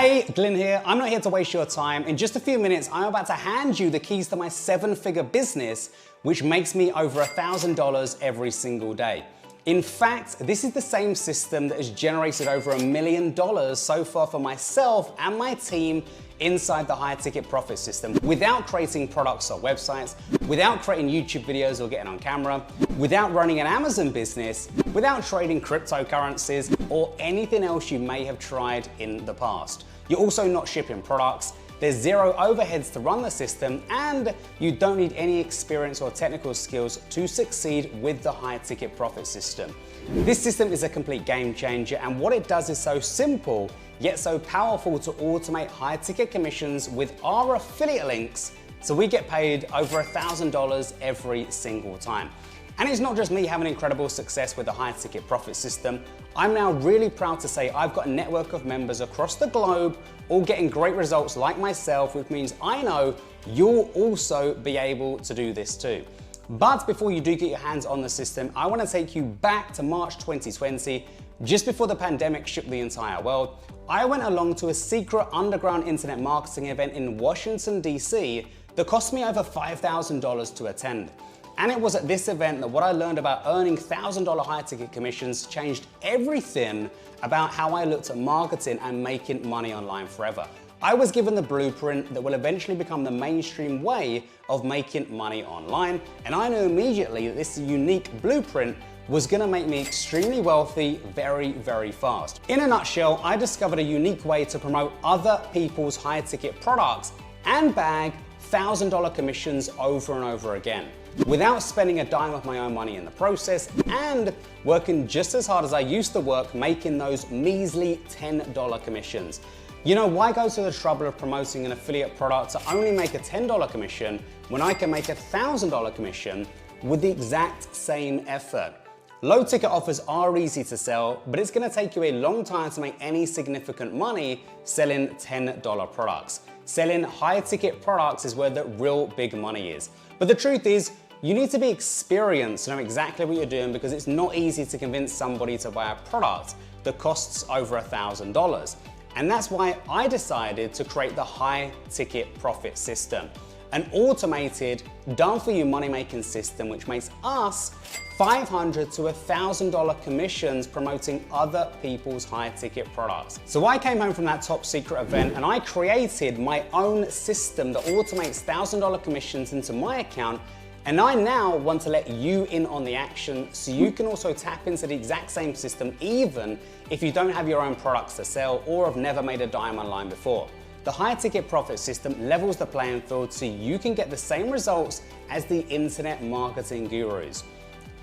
Hey, Glyn here. I'm not here to waste your time. In just a few minutes, I'm about to hand you the keys to my 7-figure business, which makes me over $1,000 every single day. In fact, this is the same system that has generated over $1 million so far for myself and my team inside the high ticket profit system without creating products or websites, without creating YouTube videos or getting on camera, without running an Amazon business, without trading cryptocurrencies or anything else you may have tried in the past. You're also not shipping products. There's zero overheads to run the system, and you don't need any experience or technical skills to succeed with the high ticket profit system. This system is a complete game changer, and what it does is so simple, yet so powerful to automate high ticket commissions with our affiliate links, so we get paid over $1,000 every single time. And it's not just me having incredible success with the high ticket profit system. I'm now really proud to say I've got a network of members across the globe, all getting great results like myself, which means I know you'll also be able to do this too. But before you do get your hands on the system, I want to take you back to March 2020, just before the pandemic shook the entire world. I went along to a secret underground internet marketing event in Washington, DC that cost me over $5,000 to attend. And it was at this event that what I learned about earning $1,000 high ticket commissions changed everything about how I looked at marketing and making money online forever. I was given the blueprint that will eventually become the mainstream way of making money online, and I knew immediately that this unique blueprint was gonna make me extremely wealthy very, very fast. In a nutshell, I discovered a unique way to promote other people's high ticket products and bag $1,000 commissions over and over again, without spending a dime of my own money in the process and working just as hard as I used to work making those measly $10 commissions. You know, why go to the trouble of promoting an affiliate product to only make a $10 commission when I can make a $1,000 commission with the exact same effort? Low ticket offers are easy to sell, but it's gonna take you a long time to make any significant money selling $10 products. Selling high ticket products is where the real big money is. But the truth is, you need to be experienced to know exactly what you're doing, because it's not easy to convince somebody to buy a product that costs over $1,000. And that's why I decided to create the high ticket profit system, an automated, done-for-you money-making system which makes us $500 to $1,000 commissions promoting other people's high-ticket products. So I came home from that top secret event and I created my own system that automates $1,000 commissions into my account, and I now want to let you in on the action so you can also tap into the exact same system even if you don't have your own products to sell or have never made a dime online before. The high ticket profit system levels the playing field so you can get the same results as the internet marketing gurus.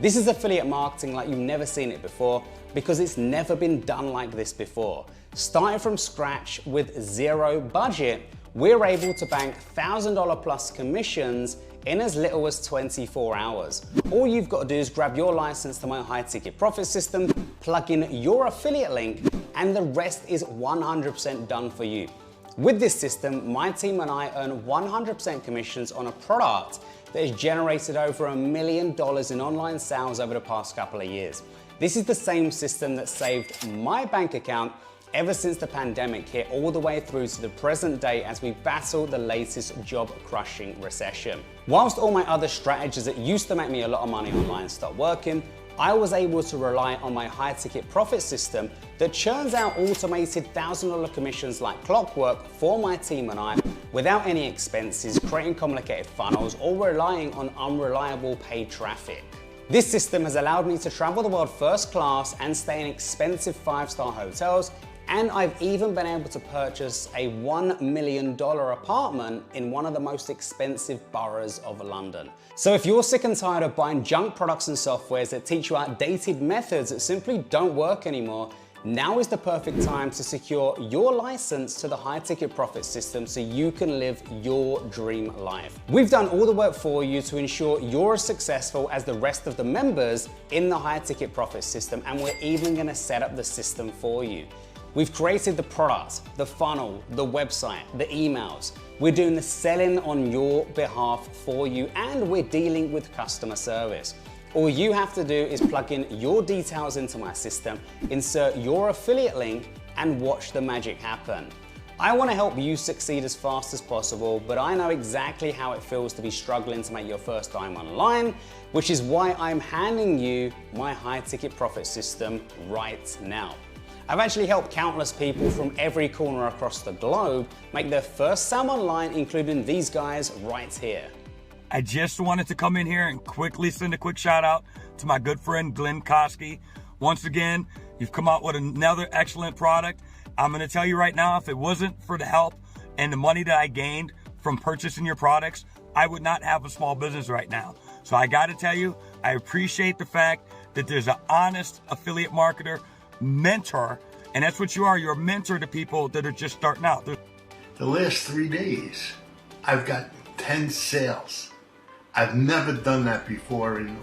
This is affiliate marketing like you've never seen it before, because it's never been done like this before. Starting from scratch with zero budget, we're able to bank $1,000 plus commissions in as little as 24 hours. All you've got to do is grab your license to my high ticket profit system, plug in your affiliate link, and the rest is 100% done for you. With this system, my team and I earn 100% commissions on a product that has generated over $1 million in online sales over the past couple of years. This is the same system that saved my bank account ever since the pandemic hit, all the way through to the present day as we battle the latest job-crushing recession. Whilst all my other strategies that used to make me a lot of money online stopped working, I was able to rely on my high ticket profit system that churns out automated $1,000 commissions like clockwork for my team and I without any expenses, creating complicated funnels, or relying on unreliable paid traffic. This system has allowed me to travel the world first class and stay in expensive 5-star hotels, and I've even been able to purchase a $1 million apartment in one of the most expensive boroughs of London. So if you're sick and tired of buying junk products and softwares that teach you outdated methods that simply don't work anymore, now is the perfect time to secure your license to the high ticket profit system so you can live your dream life. We've done all the work for you to ensure you're as successful as the rest of the members in the high ticket profit system, and we're even going to set up the system for you. We've created the product, the funnel, the website, the emails. We're doing the selling on your behalf for you, and we're dealing with customer service. All you have to do is plug in your details into my system, insert your affiliate link, and watch the magic happen. I want to help you succeed as fast as possible, but I know exactly how it feels to be struggling to make your first dime online, which is why I'm handing you my high ticket profit system right now. I've actually helped countless people from every corner across the globe make their first sale online, including these guys right here. I just wanted to come in here and quickly send a quick shout out to my good friend Glenn Koski. Once again, you've come out with another excellent product. I'm gonna tell you right now, if it wasn't for the help and the money that I gained from purchasing your products, I would not have a small business right now. So I gotta tell you, I appreciate the fact that there's an honest affiliate marketer, mentor, and that's what you are. You're a mentor to people that are just starting out. The last 3 days, I've got 10 sales. I've never done that before in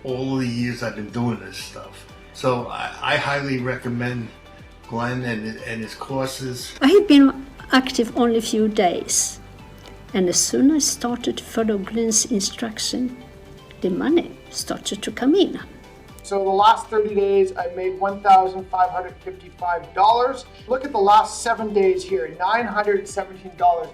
all the years I've been doing this stuff. So I highly recommend Glenn and his courses. I had been active only a few days, and as soon as I started to follow Glenn's instruction, the money started to come in. So the last 30 days, I made $1,555. Look at the last 7 days here, $917.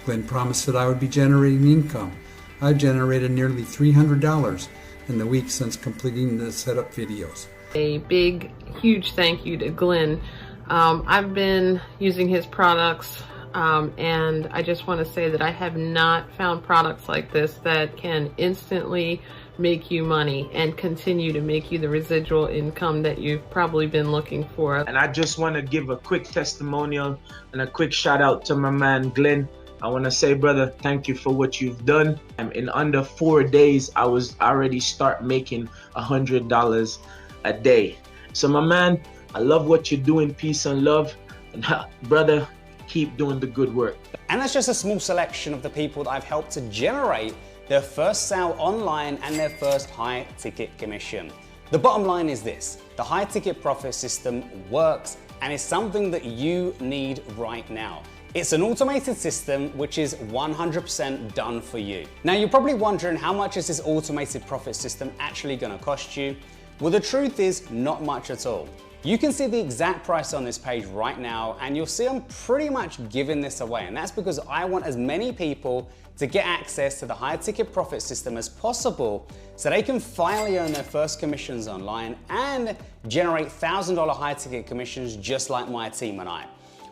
Glenn promised that I would be generating income. I've generated nearly $300 in the week since completing the setup videos. A big, huge thank you to Glenn. I've been using his products, and I just want to say that I have not found products like this that can instantly make you money and continue to make you the residual income that you've probably been looking for. And I just want to give a quick testimonial and a quick shout out to my man Glenn. I want to say, brother, thank you for what you've done. In under 4 days, I was already start making $100 a day. So my man, I love what you're doing. Peace and love. And brother, keep doing the good work. And that's just a small selection of the people that I've helped to generate their first sale online and their first high ticket commission. The bottom line is this: the high ticket profit system works and is something that you need right now. It's an automated system which is 100% done for you. Now you're probably wondering, how much is this automated profit system actually going to cost you? Well, the truth is not much at all. You can see the exact price on this page right now, and you'll see I'm pretty much giving this away, and that's because I want as many people to get access to the high ticket profit system as possible so they can finally earn their first commissions online and generate $1,000 high ticket commissions just like my team and I.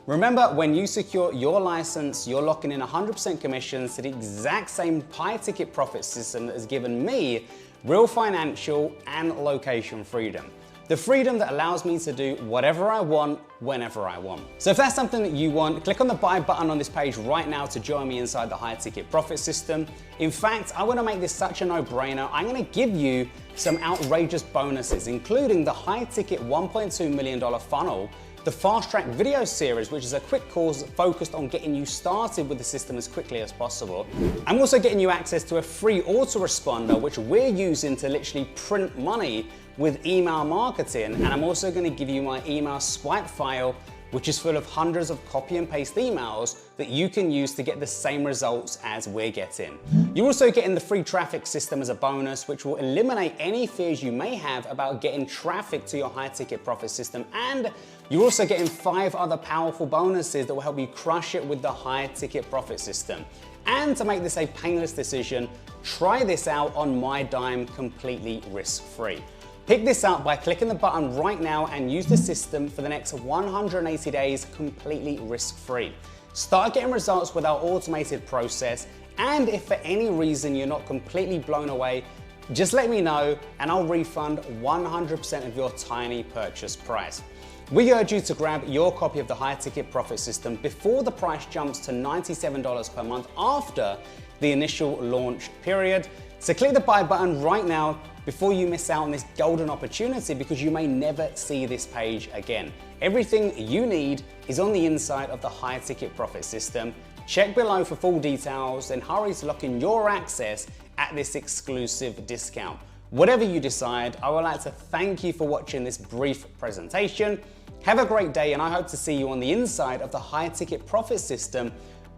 Remember, when you secure your license, you're locking in 100% commissions to the exact same high ticket profit system that has given me real financial and location freedom. The freedom that allows me to do whatever I want, whenever I want. So if that's something that you want, click on the buy button on this page right now to join me inside the high ticket profit system. In fact, I want to make this such a no-brainer. I'm going to give you some outrageous bonuses, including the high ticket $1.2 million funnel, the fast track video series, which is a quick course focused on getting you started with the system as quickly as possible. I'm also getting you access to a free autoresponder, which we're using to literally print money with email marketing. And I'm also going to give you my email swipe file, which is full of hundreds of copy and paste emails that you can use to get the same results as we're getting. You're also getting the free traffic system as a bonus, which will eliminate any fears you may have about getting traffic to your high ticket profit system. And you're also getting 5 other powerful bonuses that will help you crush it with the high ticket profit system. And to make this a painless decision, try this out on my dime completely risk-free. Pick this up by clicking the button right now and use the system for the next 180 days completely risk-free. Start getting results with our automated process, and if for any reason you're not completely blown away, just let me know and I'll refund 100% of your tiny purchase price. We urge you to grab your copy of the high ticket profit system before the price jumps to $97 per month after the initial launch period. So click the buy button right now before you miss out on this golden opportunity, because you may never see this page again. Everything you need is on the inside of the high ticket profit system. Check below for full details and hurry to lock in your access at this exclusive discount. Whatever you decide, I would like to thank you for watching this brief presentation. Have a great day, and I hope to see you on the inside of the high ticket profit system,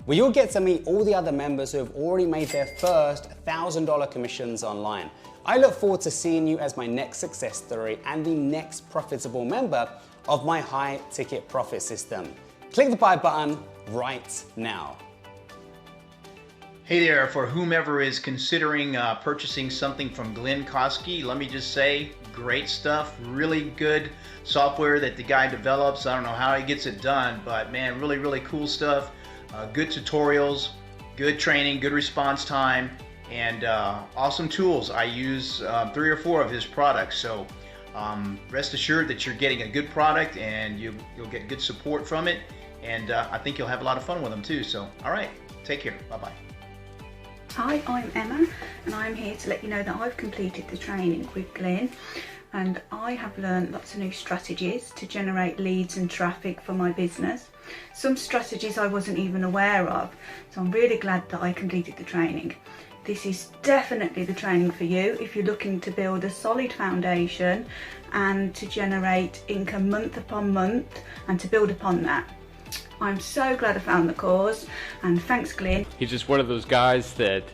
where you'll get to meet all the other members who have already made their first $1,000 commissions online. I look forward to seeing you as my next success story and the next profitable member of my high ticket profit system. Click the buy button right now. Hey there, for whomever is considering purchasing something from Glenn Kosky, let me just say, great stuff, really good software that the guy develops. I don't know how he gets it done, but man, really, really cool stuff. Good tutorials, good training, good response time, and awesome tools. I use 3 or 4 of his products, so rest assured that you're getting a good product and you'll get good support from it, and I think you'll have a lot of fun with them too. So, all right, take care, bye-bye. Hi, I'm Emma and I'm here to let you know that I've completed the training with Glenn, and I have learned lots of new strategies to generate leads and traffic for my business. Some strategies I wasn't even aware of, so I'm really glad that I completed the training. This is definitely the training for you if you're looking to build a solid foundation and to generate income month upon month and to build upon that. I'm so glad I found the course, and thanks Glenn. He's just one of those guys that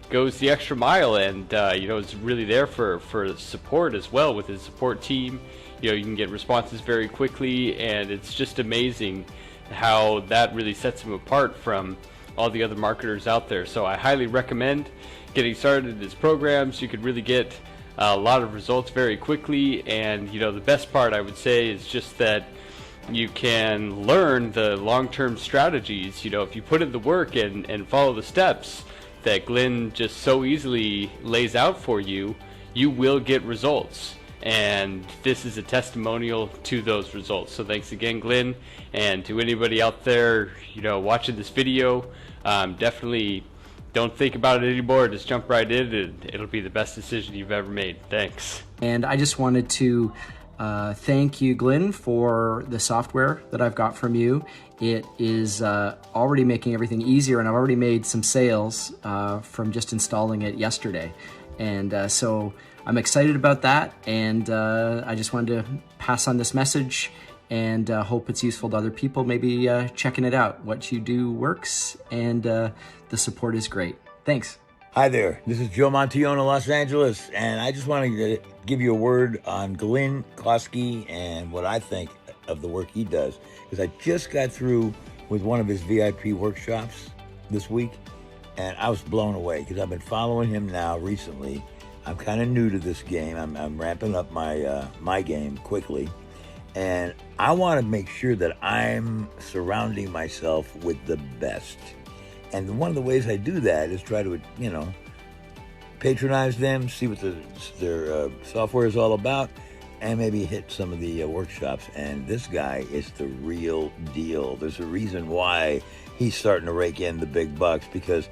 goes the extra mile, and is really there for support as well with his support team. You can get responses very quickly, and it's just amazing how that really sets him apart from all the other marketers out there. So I highly recommend getting started in his programs. You could really get a lot of results very quickly, and the best part I would say is just that you can learn the long-term strategies. If you put in the work and follow the steps that Glenn just so easily lays out for you, you will get results. And this is a testimonial to those results. So thanks again, Glenn, and to anybody out there, watching this video, definitely don't think about it anymore. Just jump right in, and it'll be the best decision you've ever made. Thanks. And I just wanted to thank you, Glenn, for the software that I've got from you. It is already making everything easier, and I've already made some sales from just installing it yesterday. And so I'm excited about that, and I just wanted to pass on this message and hope it's useful to other people, maybe checking it out. What you do works, and the support is great. Thanks. Hi there, this is Joe Montione, Los Angeles, and I just wanted to give you a word on Glenn Kosky and what I think of the work he does, because I just got through with one of his VIP workshops this week, and I was blown away because I've been following him now recently. I'm kind of new to this game. I'm ramping up my game quickly, and I want to make sure that I'm surrounding myself with the best. And one of the ways I do that is try to, patronize them, see what their software is all about, and maybe hit some of the workshops. And this guy is the real deal. There's a reason why he's starting to rake in the big bucks, because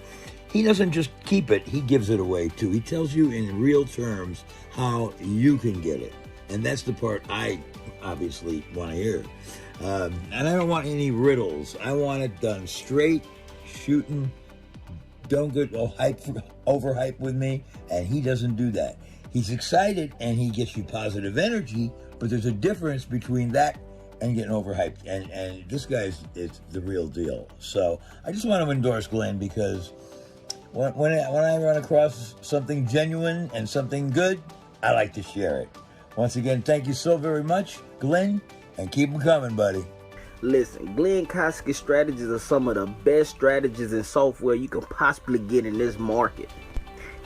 he doesn't just keep it, he gives it away too. He tells you in real terms how you can get it. And that's the part I obviously want to hear. And I don't want any riddles. I want it done straight, shooting. Don't get overhype with me, and he doesn't do that. He's excited and he gets you positive energy, but there's a difference between that and getting overhyped. And this guy is the real deal. So I just want to endorse Glenn, because when I run across something genuine and something good, I like to share it. Once again, thank you so very much, Glenn, and keep them coming, buddy. Listen, Glenn Kosky's strategies are some of the best strategies in software you can possibly get in this market.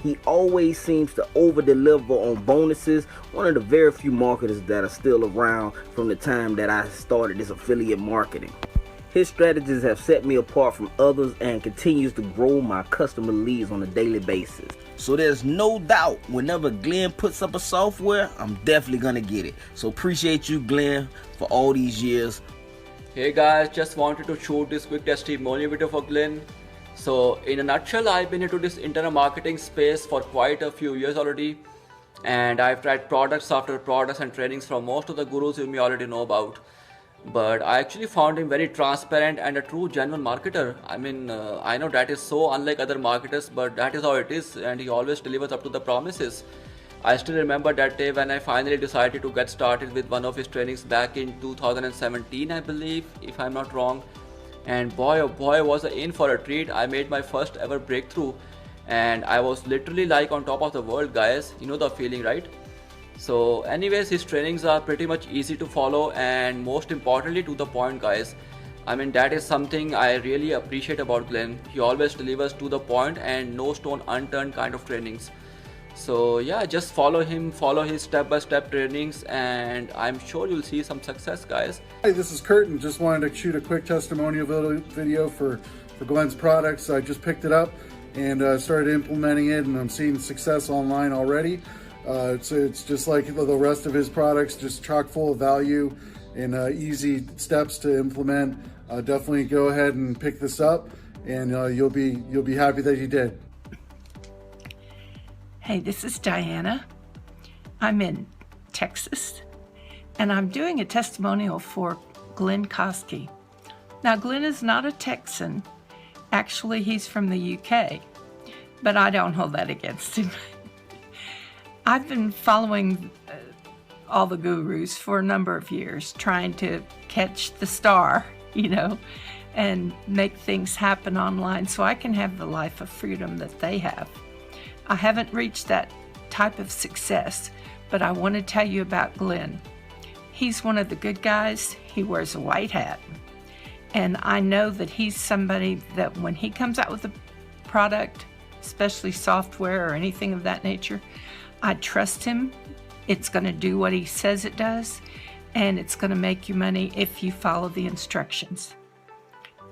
He always seems to over-deliver on bonuses, one of the very few marketers that are still around from the time that I started this affiliate marketing. His strategies have set me apart from others and continues to grow my customer leads on a daily basis. So there's no doubt whenever Glenn puts up a software, I'm definitely going to get it. So appreciate you, Glenn, for all these years. Hey guys, just wanted to shoot this quick testimonial video for Glenn. So in a nutshell, I've been into this internet marketing space for quite a few years already, and I've tried products after products and trainings from most of the gurus you may already know about. But I actually found him very transparent and a true genuine marketer. I mean, I know that is so unlike other marketers, but that is how it is, and he always delivers up to the promises. I still remember that day when I finally decided to get started with one of his trainings back in 2017, I believe, if I'm not wrong. And boy oh boy, was I in for a treat. I made my first ever breakthrough, and I was literally like on top of the world, guys. You know the feeling, right? So anyways, his trainings are pretty much easy to follow, and most importantly to the point, guys. I mean, that is something I really appreciate about Glenn. He always delivers to the point and no stone unturned kind of trainings. So yeah, just follow him, follow his step-by-step trainings, and I'm sure you'll see some success, guys. Hey, this is Kurt, and just wanted to shoot a quick testimonial video for Glenn's products. I just picked it up and started implementing it, and I'm seeing success online already. It's just like the rest of his products, just chock full of value and easy steps to implement. Definitely go ahead and pick this up, and you'll be happy that you did. Hey, this is Diana. I'm in Texas, and I'm doing a testimonial for Glenn Koski. Now, Glenn is not a Texan. Actually, he's from the UK, but I don't hold that against him. I've been following all the gurus for a number of years, trying to catch the star, and make things happen online so I can have the life of freedom that they have. I haven't reached that type of success, but I want to tell you about Glenn. He's one of the good guys. He wears a white hat. And I know that he's somebody that when he comes out with a product, especially software or anything of that nature, I trust him. It's going to do what he says it does, and it's going to make you money if you follow the instructions.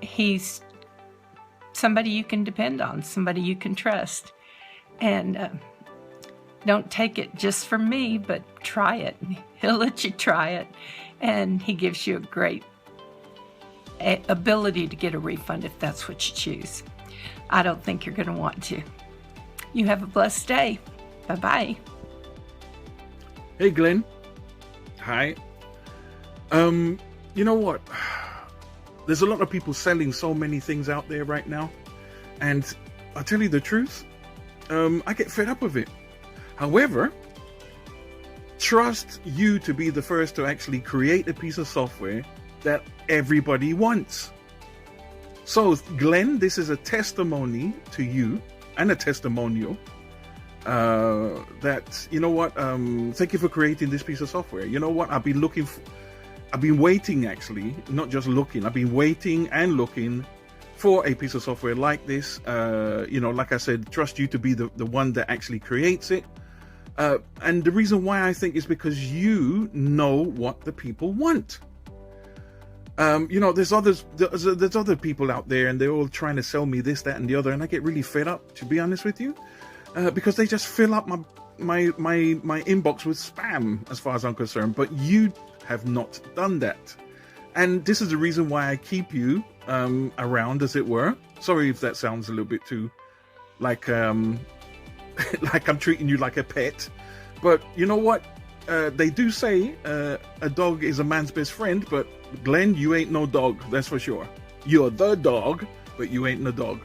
He's somebody you can depend on, somebody you can trust. And don't take it just from me, but try it. He'll let you try it, and he gives you a great ability to get a refund if that's what you choose. I don't think you're going to want to. You have a blessed day. Bye-bye. Hey, Glenn. Hi. You know what? There's a lot of people selling so many things out there right now, and I'll tell you the truth, I get fed up with it. However, trust you to be the first to actually create a piece of software that everybody wants. So, Glenn, this is a testimony to you and a testimonial that, you know what, thank you for creating this piece of software. You know what, I've been waiting, actually, not just looking, I've been waiting and looking for a piece of software like this. Like I said, trust you to be the one that actually creates it. And the reason why I think is because you know what the people want. There's other people out there, and they're all trying to sell me this, that, and the other, and I get really fed up, to be honest with you, because they just fill up my inbox with spam, as far as I'm concerned. But you have not done that, and this is the reason why I keep you around, as it were. Sorry if that sounds a little bit too like like I'm treating you like a pet, but you know what? They do say a dog is a man's best friend, but Glenn, you ain't no dog, that's for sure. You're the dog, but you ain't no dog.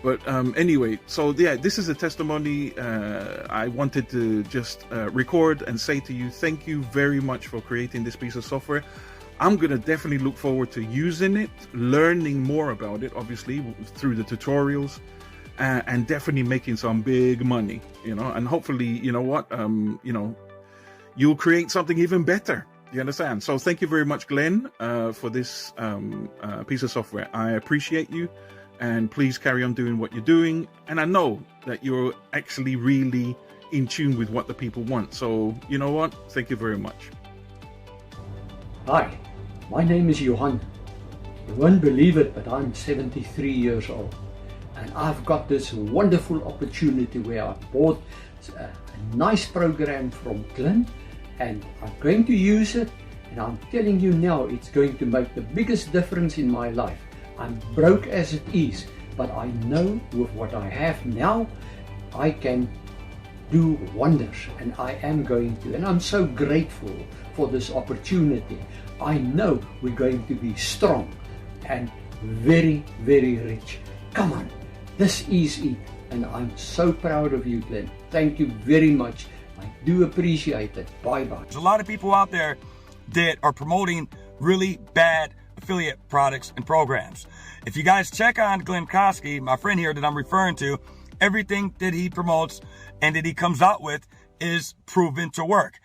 But anyway, so yeah, this is a testimony I wanted to just record and say to you, thank you very much for creating this piece of software. I'm going to definitely look forward to using it, learning more about it, obviously, through the tutorials, and definitely making some big money, and hopefully, you know what, you'll create something even better. You understand? So thank you very much, Glenn, for this piece of software. I appreciate you, and please carry on doing what you're doing. And I know that you're actually really in tune with what the people want. So you know what? Thank you very much. Hi, my name is Johan. You won't believe it, but I'm 73 years old. And I've got this wonderful opportunity where I bought a nice program from Glenn, and I'm going to use it, and I'm telling you now, it's going to make the biggest difference in my life. I'm broke as it is, but I know with what I have now, I can do wonders, and I am going to, and I'm so grateful for this opportunity. I know we're going to be strong and very, very rich. Come on, this is it, and I'm so proud of you, Glenn. Thank you very much. I do appreciate it. Bye-bye. There's a lot of people out there that are promoting really bad affiliate products and programs. If you guys check on Glenn Koski, my friend here that I'm referring to, everything that he promotes and that he comes out with is proven to work.